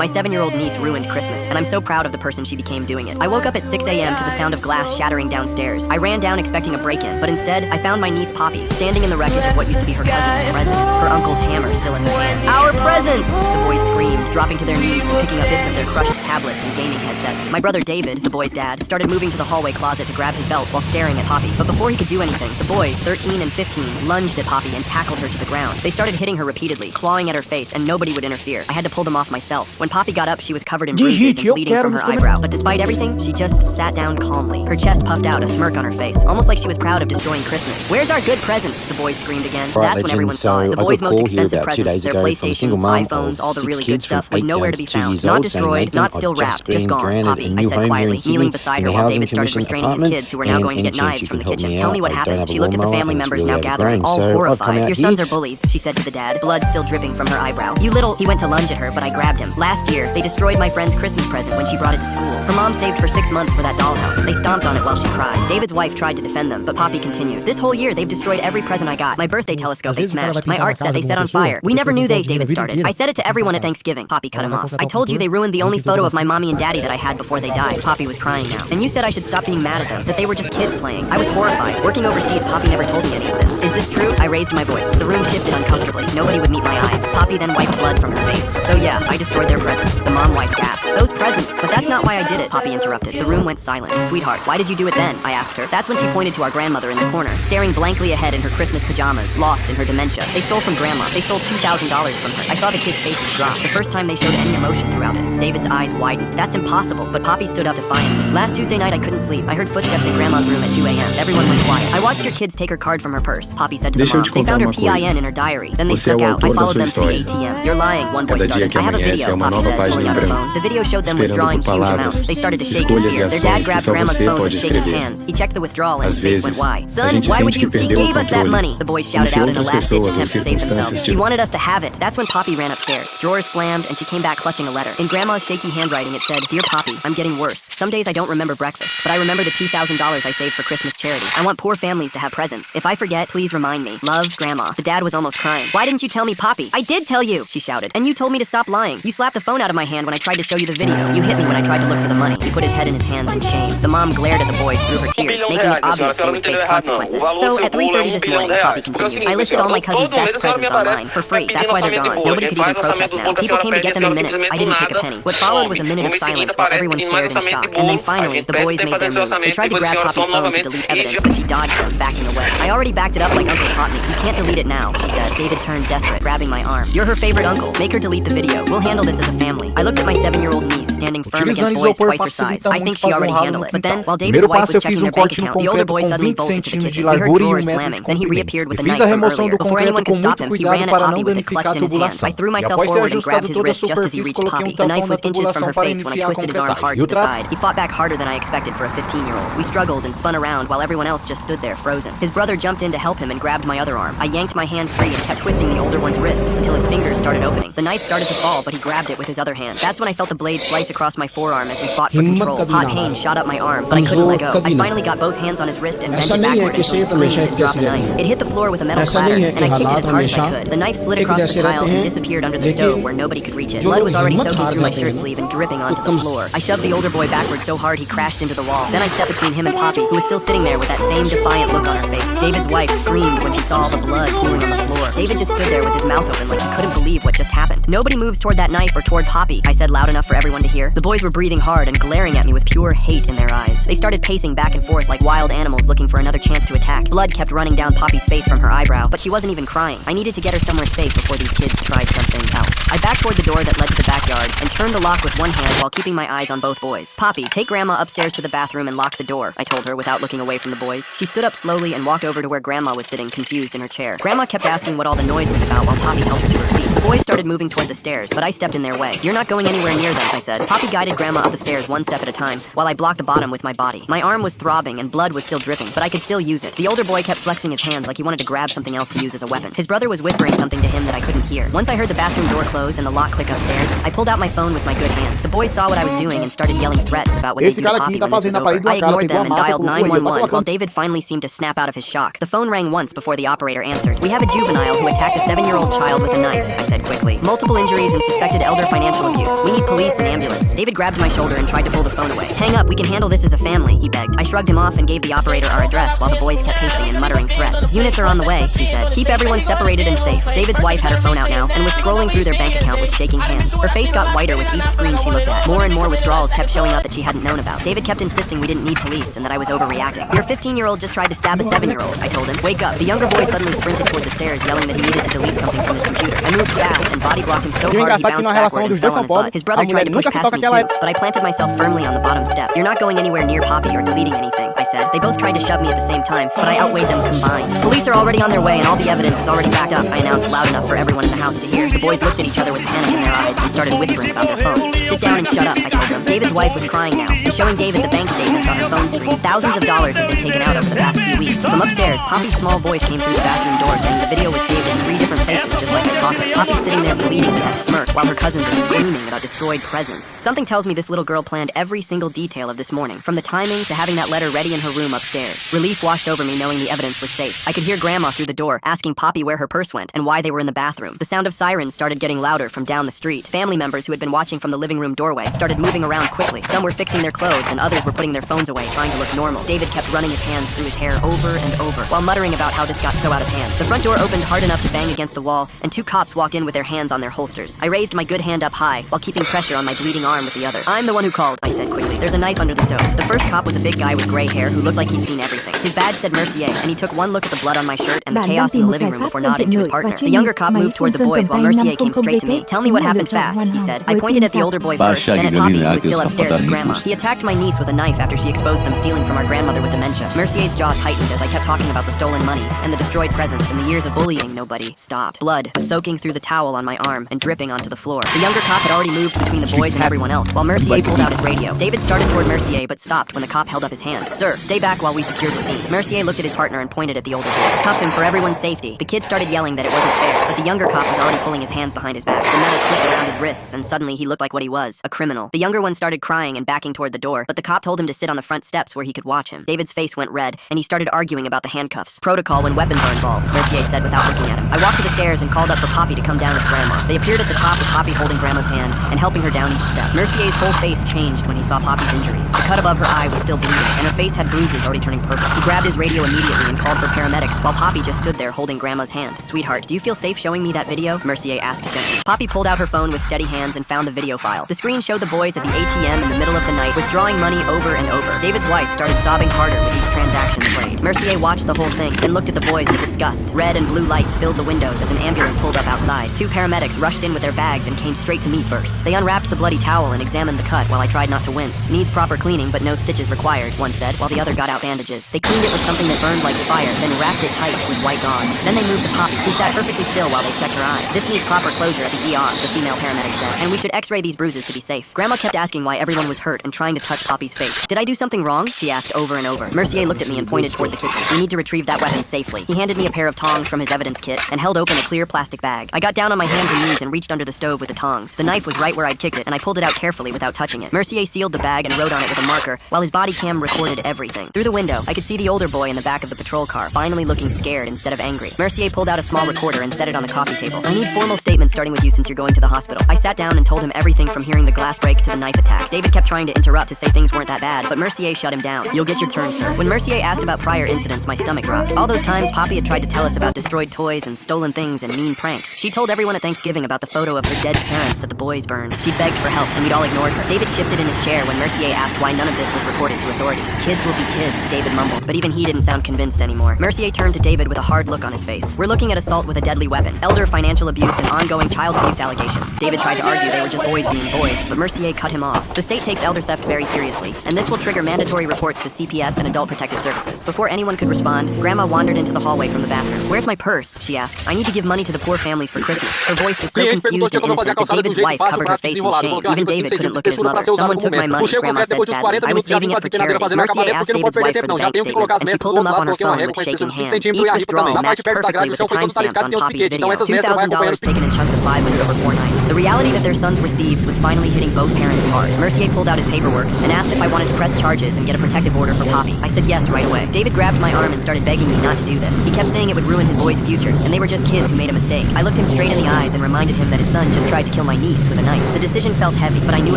My 7-year-old niece ruined Christmas, and I'm so proud of the person she became doing it. I woke up at 6 a.m. to the sound of glass shattering downstairs. I ran down expecting a break-in, but instead, I found my niece Poppy, standing in the wreckage of what used to be her cousin's presents, her uncle's hammer still in her hand. Our presents! The boys screamed, dropping to their knees and picking up bits of their crushed tablets and gaming headsets. My brother David, the boy's dad, started moving to the hallway closet to grab his belt while staring at Poppy. But before he could do anything, the boys, 13 and 15, lunged at Poppy and tackled her to the ground. They started hitting her repeatedly, clawing at her face, and nobody would interfere. I had to pull them off myself. When Poppy got up, she was covered in bruises and bleeding from her eyebrow. But despite everything, she just sat down calmly. Her chest puffed out, a smirk on her face, almost like she was proud of destroying Christmas. Where's our good presents? The boys screamed again. That's when everyone saw it. The boys' most expensive presents, their PlayStations, iPhones, all the really good stuff, was nowhere to be found. Not destroyed, not still wrapped, just gone. Poppy, I said quietly, kneeling beside her while David started restraining his kids who were now going to get knives from the kitchen. Tell me what happened. She looked at the family members now gathering, all horrified. Your sons are bullies, she said to the dad, blood still dripping from her eyebrow. You little... He went to lunge at her, but I grabbed him. Last year, they destroyed my friend's Christmas present when she brought it to school. Her mom saved for 6 months for that dollhouse. They stomped on it while she cried. David's wife tried to defend them, but Poppy continued. This whole year, they've destroyed every present I got. My birthday telescope they smashed. My art set they set on fire. We never knew they... David started. I said it to everyone at Thanksgiving. Poppy cut him off. I told you they ruined the only photo of my mommy and daddy that I had before they died. Poppy was crying now. And you said I should stop being mad at them, that they were just kids playing. I was horrified. Working overseas, Poppy never told me any of this. Is this true? I raised my voice. The room shifted uncomfortably. Nobody would meet my eyes. Poppy then wiped blood from her face. So yeah, I destroyed their presents. The mom wife gasped. Those presents? But that's not why I did it, Poppy interrupted. The room went silent. Sweetheart, why did you do it then? I asked her. That's when she pointed to our grandmother in the corner, staring blankly ahead in her Christmas pajamas, lost in her dementia. They stole from Grandma. They stole $2,000 from her. I saw the kids' faces drop. The first time they showed any emotion throughout this. David's eyes widened. That's impossible, but Poppy stood up defiantly. Last Tuesday night I couldn't sleep. I heard footsteps in Grandma's room at 2 a.m. Everyone went quiet. I watched your kids take her card from her purse, Poppy said to the mom. They found her PIN in her diary. Then they snuck out. I followed them to the ATM. You're lying, one boy started. I have a video, Poppy said, pulling out her phone. The video showed them withdrawing huge amounts. They started to shake in fear. Their dad grabbed Grandma's phone with shaking hands. He checked the withdrawal and his face went why. Son, why would you? She gave us that money. The boys shouted out in a last-ditch attempt to save themselves. She wanted us to have it. That's when Poppy ran upstairs. Drawers slammed and she came back clutching a letter. In Grandma's shaky handwriting it said, Dear Poppy, I'm getting worse. Some days I don't remember breakfast, but I remember the $2,000 I saved for Christmas charity. I want poor families to have presents. If I forget, please remind me. Love, Grandma. The dad was almost crying. Why didn't you tell me, Poppy? I did tell you, she shouted. And you told me to stop lying. You slapped the phone out of my hand when I tried to show you the video. You hit me when I tried to look for the money. He put his head in his hands in shame. The mom glared at the boys through her tears, making it obvious they would face consequences. So at 3:30 this morning, Poppy continued, I listed all my cousin's best presents online for free. That's why they're gone. Nobody could even protest now. People came to get them in minutes. I didn't take a penny. What followed was a minute of silence while everyone stared in shock. And then finally, the boys made their move. They tried to grab Poppy's phone to delete evidence, but she dodged them, backing away. I already backed it up like Uncle taught me. You can't delete it now, she said. David turned desperate, grabbing my arm. You're her favorite uncle. Make her delete the video. We'll handle this as a family. I looked at my 7-year-old niece, standing firm against boys twice her size. I think she already handled it. But then, while David's wife was checking their bank account, the older boy suddenly bolted to the kitchen. We heard drawers slamming. Then he reappeared with a knife from earlier. Before anyone could stop him, he ran at Poppy with it clutched in his hand. I threw myself forward and grabbed his wrist just as he reached Poppy. The knife was inches from her face when I twisted his arm hard to the side. He fought back harder than I expected for a 15-year-old. We struggled and spun around while everyone else just stood there frozen. His brother jumped in to help him and grabbed my other arm. I yanked my hand free and kept twisting the older one's wrist until his fingers started opening. The knife started to fall, but he grabbed it with his other hand. That's when I felt the blade slice across my forearm as we fought for control. Hot pain shot up my arm, but I couldn't let go. I finally got both hands on his wrist and bent it backward until he screamed and dropped the knife. It hit the floor with a metal clatter, and I kicked it as hard as I could. The knife slid across the tile and disappeared under the stove where nobody could reach it. Blood was already soaking through my shirt sleeve and dripping onto the floor. I shoved the older boy backward so hard he crashed into the wall. Then I stepped between him and Poppy, who was still sitting there with that same defiant look on her face. David's wife screamed when she saw all the blood pooling on the floor. David just stood there with his mouth open like he couldn't believe what just happened. Nobody moves toward that knife or toward Poppy, I said loud enough for everyone to hear. The boys were breathing hard and glaring at me with pure hate in their eyes. They started pacing back and forth like wild animals looking for another chance to attack. Blood kept running down Poppy's face from her eyebrow, but she wasn't even crying. I needed to get her somewhere safe before these kids tried something else. I backed toward the door that led to the backyard and turned the lock with one hand while keeping my eyes on both boys. Poppy, take Grandma upstairs to the bathroom and lock the door, I told her without looking away from the boys. She stood up slowly and walked over to where Grandma was sitting, confused in her chair. Grandma kept asking what all the noise was about while Poppy helped her to her feet. The boys started moving toward the stairs, but I stepped in their way. You're not going anywhere near them, I said. Poppy guided Grandma up the stairs one step at a time, while I blocked the bottom with my body. My arm was throbbing and blood was still dripping, but I could still use it. The older boy kept flexing his hands like he wanted to grab something else to use as a weapon. His brother was whispering something to him that I couldn't hear. Once I heard the bathroom door close and the lock click upstairs, I pulled out my phone phone with my good hand. The boys saw what I was doing and started yelling threats about what they'd do to Poppy when this was over. I ignored them and dialed 911 while David finally seemed to snap out of his shock. The phone rang once before the operator answered. "We have a juvenile who attacked a 7-year-old child with a knife," I said quickly. "Multiple injuries and suspected elder financial abuse. We need police and ambulance." David grabbed my shoulder and tried to pull the phone away. "Hang up, we can handle this as a family," he begged. I shrugged him off and gave the operator our address while the boys kept pacing and muttering threats. "Units are on the way," she said. "Keep everyone separated and safe." David's wife had her phone out now and was scrolling through their bank account with shaking hands. Her face got whiter with each screen she looked at. More and more withdrawals kept showing up that she hadn't known about. David kept insisting we didn't need police and that I was overreacting. "Your 15-year-old just tried to stab a 7-year-old, I told him. "Wake up." The younger boy suddenly sprinted toward the stairs, yelling that he needed to delete something from his computer. I moved fast and body blocked him so hard he bounced backward and fell on his butt. His brother tried to push past me too, but I planted myself firmly on the bottom step. "You're not going anywhere near Poppy or deleting anything," I said. They both tried to shove me at the same time, but I outweighed them combined. "Police are already on their way and all the evidence is already backed up," I announced loud enough for everyone in the house to hear. The boys looked at each other with panic in their eyes and started whispering about their phones. "Sit down and shut up," I told them. David's wife was crying now and showing David the bank statements on her phone screen. Thousands of dollars had been taken out over the past few weeks. From upstairs, Poppy's small voice came through the bathroom door saying the video was saved in 3 different places, just like I taught her. Poppy's sitting there bleeding with that smirk while her cousins are screaming about destroyed presents. Something tells me this little girl planned every single detail of this morning, from the timing to having that letter ready in her room upstairs. Relief washed over me knowing the evidence was safe. I could hear Grandma through the door asking Poppy where her purse went and why they were in the bathroom. The sound of sirens started getting louder from down the street. Family members who had been watching from the living room doorway started moving around quickly. Some were fixing their clothes and others were putting their phones away, trying to look normal. David kept running his hands through his hair over and over while muttering about how this got so out of hand. The front door opened hard enough to bang against the wall and 2 cops walked in with their hands on their holsters. I raised my good hand up high while keeping pressure on my bleeding arm with the other. "I'm the one who called," I said quickly. "There's a knife under the stove." The first cop was a big guy with gray hair who looked like he'd seen everything. His badge said Mercier, and he took one look at the blood on my shirt and the chaos in the living room before nodding to his partner. The younger cop moved toward the boys while Mercier came straight to me. "Tell me what happened fast," he said. I pointed at the older boy first, then at Poppy, who was still upstairs with Grandma. "He attacked my niece with a knife after she exposed them stealing from our grandmother with dementia." Mercier's jaw tightened as I kept talking about the stolen money and the destroyed presents and the years of bullying nobody stopped. Blood was soaking through the towel on my arm and dripping onto the floor. The younger cop had already moved between the boys and everyone else, while Mercier pulled out his radio. David started toward Mercier but stopped when the cop held up his hand. "Sir, stay back while we secured the scene." Mercier looked at his partner and pointed at the older boy. "Cuff him for everyone's safety." The kid started yelling that it wasn't fair, but the younger cop was already pulling his hands behind his back. The metal clicked around his wrists and suddenly he looked like what he was, a criminal. The younger one started crying and backing toward the door, but the cop told him to sit on the front steps where he could watch him. David's face went red and he started arguing about the handcuffs. "Protocol when weapons are involved," Mercier said without looking at him. I walked to the stairs and called up for Poppy to come down with Grandma. They appeared at the top with Poppy holding Grandma's hand and helping her down each step. Mercier's whole face changed when he saw Poppy's injuries. The cut above her eye was still bleeding and her face had bruises already turning purple. He grabbed his radio immediately and called for paramedics while Poppy just stood there holding Grandma's hand. "Sweetheart, do you feel safe showing me that video?" Mercier asked gently. Poppy pulled out her phone with steady hands and found the video file. The screen showed the boys at the ATM in the middle of the night withdrawing money over and over. David's wife started sobbing harder with each transaction played. Mercier watched the whole thing, then looked at the boys with disgust. Red and blue lights filled the windows as an ambulance pulled up outside. 2 paramedics rushed in with their bags and came straight to me first. They unwrapped the bloody towel and examined the cut while I tried not to wince. "Needs proper cleaning, but no stitches required," one said, while the other got out bandages. They cleaned it with something that burned like fire, then wrapped it tight with white gauze. Then they moved to Poppy, who sat perfectly still while they checked her eye. "This needs proper closure at the ER," the female paramedic said, "and we should x-ray these bruises to be safe." Grandma kept asking why everyone was hurt and trying to touch Poppy's face. "Did I do something wrong?" she asked over and over. Mercier looked at me and pointed toward the kitchen. "We need to retrieve that weapon safely." He handed me a pair of tongs from his evidence kit and held open a clear plastic bag. I got down on my hands and knees and reached under the stove with the tongs. The knife was right where I'd kicked it, and I pulled it out carefully without touching it. Mercier sealed the bag and wrote on it with a marker, while his body cam recorded everything. Through the window, I could see the older boy in the back of the patrol car, finally looking scared instead of angry. Mercier pulled out a small recorder and set it on the coffee table. "I need formal statements starting with you since you're going to the hospital." I sat down and told him everything from hearing the glass break to the knife attack. David kept trying to interrupt to say things weren't that bad, but Mercier shut him down. "You'll get your turn, sir." When Mercier asked about prior incidents, my stomach dropped. All those times Poppy had tried to tell us about destroyed toys and stolen things and mean pranks. She told everyone at Thanksgiving about the photo of her dead parents that the boys burned. She begged for help, and we'd all ignored her. David shifted in his chair when Mercier asked why none of this was reported to authorities. "Kids will be kids," David mumbled, but even he didn't sound convinced anymore. Mercier turned to David with a hard look on his face. "We're looking at assault with a deadly weapon, elder financial abuse, and ongoing child abuse allegations." David tried to argue they were just boys being boys, but Mercier cut him off. "The state takes elder theft very seriously, and this will trigger mandatory reports to CPS and Adult Protective Services." Before anyone could respond, Grandma wandered into the hallway from the bathroom. "Where's my purse?" she asked. "I need to give money to the poor families for Christmas." Her voice was so confused and innocent that David's wife covered her face in shame. Even David couldn't look at his mother. "Someone took my money," Grandma said sadly. "I was saving it for charity." Mercier asked David's wife for the bank statements, and she pulled them up on her phone with shaking hands. Each withdrawal matched perfectly with the timestamps on Poppy's video. $2,000 taken in chunks of 500 over 4 nights. The reality that their sons were thieves was finally hitting both parents hard. Mercier pulled out his paperwork and asked if I wanted to press charges and get a protective order for Poppy. I said yes right away. David grabbed my arm and started begging me not to do this. He kept saying it would ruin his boys' futures, and they were just kids who made a mistake. I looked him straight in the eyes and reminded him that his son just tried to kill my niece with a knife. The decision felt heavy, but I knew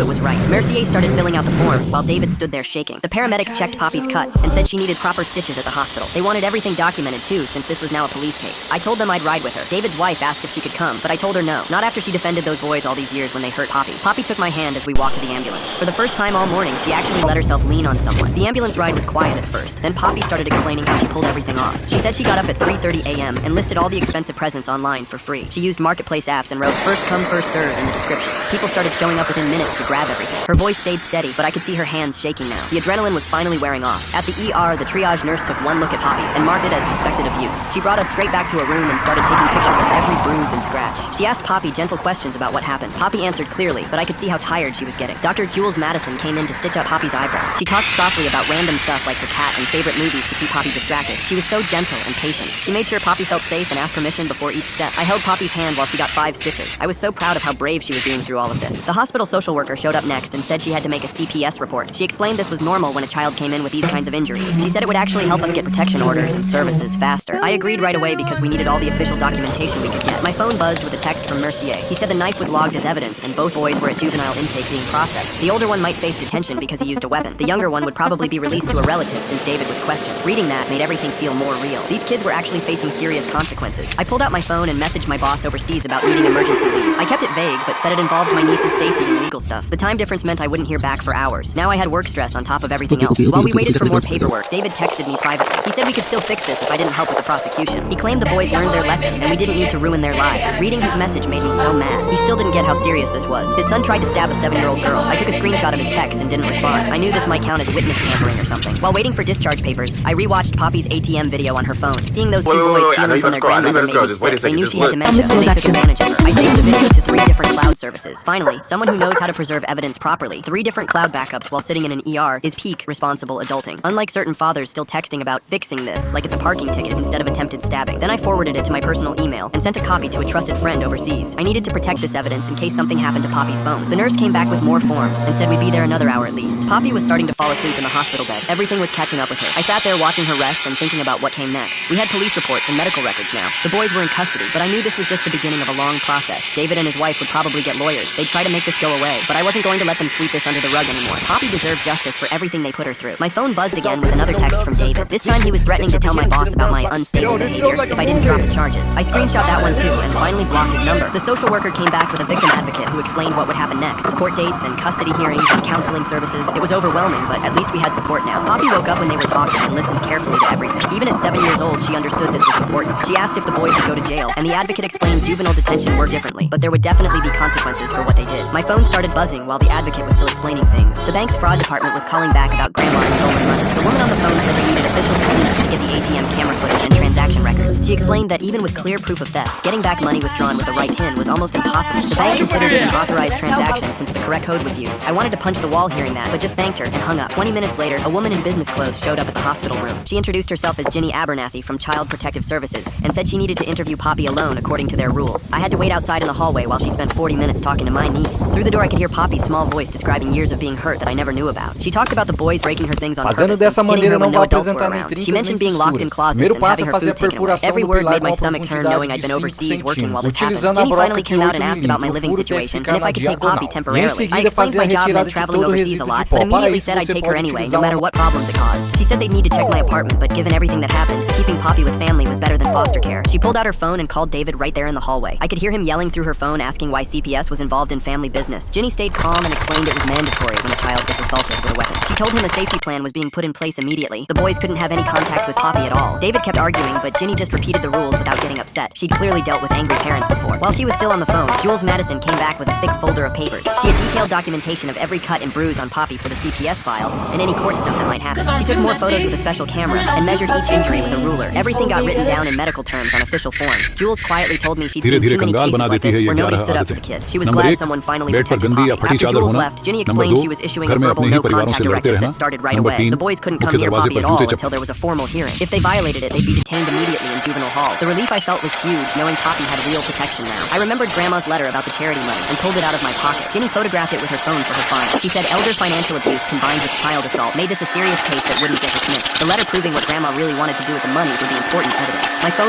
it was right. Mercier started filling out the forms while David stood there shaking. The paramedics checked Poppy's cuts and said she needed proper stitches at the hospital. They wanted everything documented too, since this was now a police case. I told them I'd ride with her. David's wife asked if she could come, but I told her no. Not after she defended those boys all these years when they hurt Poppy. Poppy took my hand as we walked to the ambulance. For the first time all morning, she actually let herself lean on someone. The ambulance ride was quiet at first. Then Poppy started explaining how she pulled everything off. She said she got up at 3:30 a.m. and listed all the expensive presents online for free. She used marketplace apps and wrote first come, first serve in the descriptions. People started showing up within minutes to grab everything. Her voice stayed steady, but I could see her hands shaking now. The adrenaline was finally wearing off. At the ER, the triage nurse took one look at Poppy and marked it as suspected abuse. She brought us straight back to a room and started taking pictures of every bruise and scratch. She asked Poppy gentle questions about what happened. Poppy answered clearly, but I could see how tired she was getting. Dr. Jules Madison came in to stitch up Poppy's eyebrow. She talked softly about random stuff like her cat and favorite movies to keep Poppy distracted. She was so gentle and patient. She made sure Poppy felt safe and asked permission before each step. I held Poppy's hand while she got 5 stitches. I was so proud of how brave she was being through all of this. The hospital social worker showed up next and said she had to make a CPS report. She explained this was normal when a child came in with these kinds of injuries. She said it would actually help us get protection orders and services faster. I agreed right away because we needed all the official documentation we could get. My phone buzzed with a text from Mercier. He said the knife was logged as evidence and both boys were at juvenile intake being processed. The older one might face detention because he used a weapon. The younger one would probably be released to a relative since David was questioned. Reading that made everything feel more real. These kids were actually facing serious consequences. I pulled out my phone and messaged my boss overseas about needing emergency leave. I kept it vague, but said it involved my niece's safety and legal stuff. The time difference meant I wouldn't hear back for hours. Now I had work stress on top of everything else. While we waited for more paperwork, David texted me privately. He said we could still fix this if I didn't help with the prosecution. He claimed the boys learned their lesson and we didn't need to ruin their lives. Reading his message made me so mad. He still didn't get how serious this was. His son tried to stab a 7-year-old girl. I took a screenshot of his text and didn't respond. I knew this might count as witness tampering or something. While waiting for discharge papers, I rewatched Poppy's ATM video on her phone. Seeing those two boys stealing from their grandmother made me sick. They knew she had dementia and they took advantage of her. I saved the video to 3 different cloud services. Finally, someone who knows how to preserve evidence properly. 3 different cloud backups while sitting in an ER is peak responsible adulting. Unlike certain fathers still texting about fixing this like it's a parking ticket instead of attempted stabbing. Then I forwarded it to my personal email and sent a copy to a trusted friend overseas. I needed to protect this evidence in case something happened to Poppy's phone. The nurse came back with more forms and said we'd be there another hour at least. Poppy was starting to fall asleep in the hospital bed. Everything was catching up with her. I sat there watching her rest and thinking about what came next. We had police reports and medical records now. The boys were in custody, but I knew this was just the beginning of a long process. David and his wife would probably get lawyers. They'd try to make this go away, but I wasn't going to let them sweep this under the rug anymore. Poppy deserved justice for everything they put her through. My phone buzzed again with another text from David. This time he was threatening to tell my boss about my unstable behavior if I didn't drop the charges. I screenshot that one too and finally blocked his number. The social worker came back with a victim advocate who explained what would happen next. Court dates and custody hearings and counseling services. It was overwhelming, but at least we had support now. Poppy woke up when they were talking and listened carefully to everything. Even at 7 years old, she understood this was important. She asked if the boys would go to jail, and the advocate explained juvenile detention worked differently, but there would definitely be consequences for what they did. My phone started buzzing while the advocate was still explaining things. The bank's fraud department was calling back about grandma's stolen money. The woman on the phone said they needed official subpoenas to get the ATM camera footage and transaction records. She explained that even with clear proof of theft, getting back money withdrawn with the right PIN was almost impossible. The bank considered it an authorized transaction since the correct code was used. I wanted to punch the wall hearing that, but just thanked her and hung up. 20 minutes later, a woman in business clothes showed up at the hospital room. She introduced herself as Ginny Abernathy from Child Protective Services and said she needed to interview Poppy alone according to their rules. I had to wait outside in the hallway while she spent 40 minutes talking to my niece. Through the door I could hear Poppy's small voice describing years of being hurt that I never knew about. She talked about the boys breaking her things on purpose, hitting her when no adults were around. She mentioned being locked in closets and having her food taken away. Every word made my stomach turn knowing I'd been overseas working while this happened. Ginny finally came out and asked about my living situation and if I could take Poppy temporarily. I explained my job meant traveling overseas a lot, but immediately said I'd take her anyway, no matter what problems it caused. She said they'd need to check my apartment, but given everything that happened, keeping Poppy with family was better than foster care. She pulled out her phone and called David right there in the hallway. I could hear him yelling through her phone asking why CPS was involved in family business. Ginny stayed calm and explained it was mandatory when a child gets assaulted with a weapon. She told him a safety plan was being put in place immediately. The boys couldn't have any contact with Poppy at all. David kept arguing, but Ginny just repeated the rules without getting upset. She'd clearly dealt with angry parents before. While she was still on the phone, Jules Madison came back with a thick folder of papers. She had detailed documentation of every cut and bruise on Poppy for the CPS file and any court stuff that might happen. She took more photos with a special camera and measured each injury with a ruler. Everything got written down in medical terms on official forms. Jules quietly told me she'd seen too many cases like this where nobody stood up for the kid. She was glad someone finally protected Poppy. After Jules left, Ginny explained she was issuing a verbal no-contact directive that started right away. The boys couldn't come near Poppy at all until there was a formal hearing. If they violated it, they'd be detained immediately in juvenile hall. The relief I felt was huge, knowing Poppy had real protection now. I remembered Grandma's letter about the charity money and pulled it out of my my pocket. Ginny photographed it with her phone for her file. She said elder financial abuse combined with child assault made this a serious case that wouldn't get dismissed. The letter proving what Grandma really wanted to do with the money would be important evidence. My phone